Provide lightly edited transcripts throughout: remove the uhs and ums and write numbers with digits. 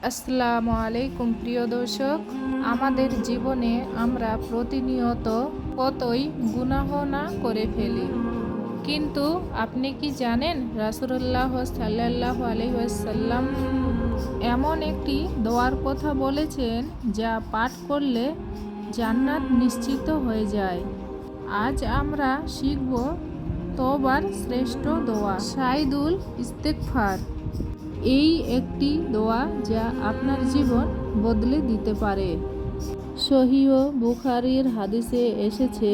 আসসালামু আলাইকুম প্রিয় দর্শক, আমাদের জীবনে আমরা প্রতিনিয়ত কতই গুনাহ না করে ফেলি, কিন্তু আপনি কি জানেন রাসূলুল্লাহ সাল্লাল্লাহু আলাইহি ওয়াসাল্লাম এমন একটি দোয়ার কথা বলেছেন যা পাঠ করলে জান্নাত নিশ্চিত হয়ে যায়। আজ আমরা শিখব তওবার শ্রেষ্ঠ দোয়া সাইদুল ইস্তেগফার। এই একটি দোয়া যা আপনার জীবন বদলে দিতে পারে। সহিহ বুখারীর হাদিসে এসেছে,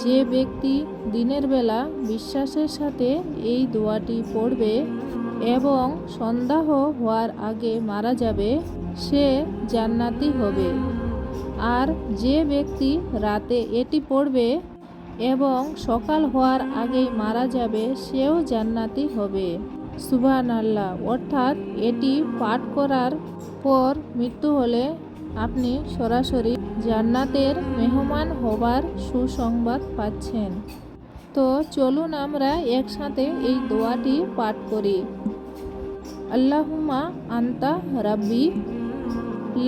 যে ব্যক্তি দিনের বেলা বিশ্বাসের সাথে এই দোয়াটি পড়বে এবং সন্ধ্যা হওয়ার আগে মারা যাবে, সে জান্নাতি হবে। আর যে ব্যক্তি রাতে এটি পড়বে এবং সকাল হওয়ার আগেই মারা যাবে, সেও জান্নাতি হবে। সুবহানাল্লাহ। অর্থাৎ এটি পাঠ করার পর মৃত্যু হলে আপনি সরাসরি জান্নাতের মেহমান হবার সুসংবাদ পাচ্ছেন। তো চলুন আমরা একসাথে এই দোয়াটি পাঠ করি। আল্লাহুম্মা আনতা রাব্বি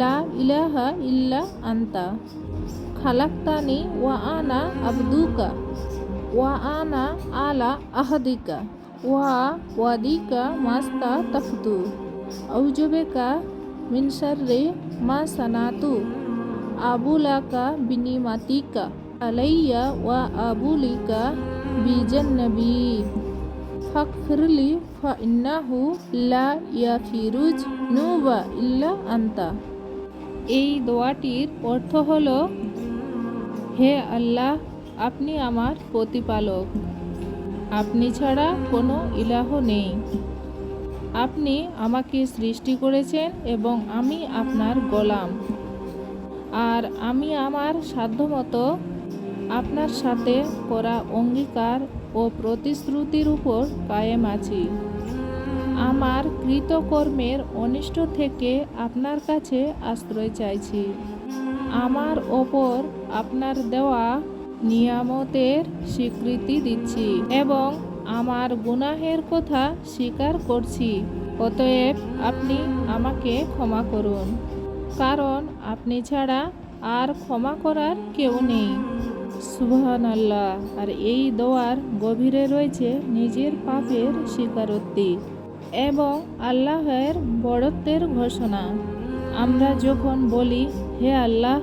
লা ইলাহা ইল্লা আনতা খালাকতানি ওয়া আনা আবদুকা ওয়া আনা আলা আহদিকা ওয়া ওয়াদিকা মাস্তা তাফতু আউজুবিকা মিন শাররি মা সানাতু আবুলাকা বিনিমাতিকা আলাইয়া ওয়া আবুলিকা বিজান্নবি ফাগফিরলি ফাইন্নাহু লা ইয়াগফিরুজ যুনুবা ইল্লা আনতা। এই দোয়াটির অর্থ হলো, হে আল্লাহ, আপনি আমার প্রতিপালক, আপনি ছাড়া কোনো ইলাহ নেই। আপনি আমাকে সৃষ্টি করেছেন এবং আমি আপনার গোলাম, আর আমি আমার সাধ্যমতো আপনার সাথে করা অঙ্গীকার ও প্রতিশ্রুতির উপর কায়েম আছি। আমার কৃতকর্মের অনিষ্ট থেকে আপনার কাছে আশ্রয় চাইছি। আমার ওপর আপনার দেওয়া নিয়ামতের স্বীকৃতি দিচ্ছি এবং আমার গুনাহের কথা স্বীকার করছি। অতএব আপনি আমাকে ক্ষমা করুন, কারণ আপনি ছাড়া আর ক্ষমা করার কেউ নেই। সুবহানাল্লাহ। আর এই দোয়ার গভীরে রয়েছে নিজের পাপের স্বীকারোক্তি এবং আল্লাহের বড়ত্বের ঘোষণা। আমরা যখন বলি, হে আল্লাহ,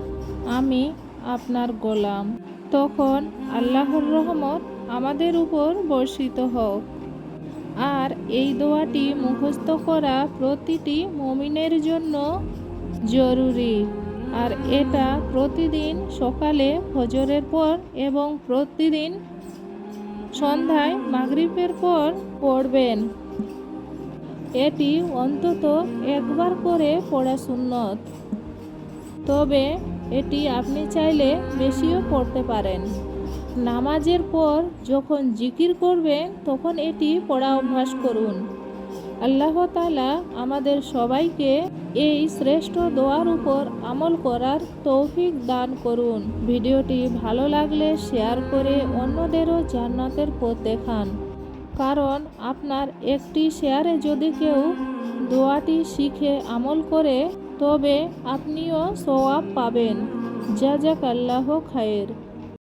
আমি আপনার গোলাম, তখন আল্লাহর রহমত আমাদের উপর বর্ষিত হোক। আর এই দোয়াটি মুখস্থ করা প্রতিটি মুমিনের জন্য জরুরি। আর এটা প্রতিদিন সকালে ফজরের পর এবং প্রতিদিন সন্ধ্যায় মাগরিবের পর পড়বেন। এটি অন্তত একবার করে পড়া সুন্নত, তবে এটি আপনি চাইলে বেশিও পড়তে পারেন। নামাজের পর যখন জিকির করবেন তখন এটি পড়া অভ্যাস করুন। আল্লাহ তাআলা আমাদের সবাইকে এই শ্রেষ্ঠ দোয়ার উপর আমল করার তৌফিক দান করুন। ভিডিওটি ভালো লাগলে শেয়ার করে অন্যদেরও জান্নাতের পথ দেখান, কারণ আপনার একটি শেয়ারে যদি কেউ দোয়াটি শিখে আমল করে, তবে আপনিও সওয়াব পাবেন। জাযাকাল্লাহু খায়ের।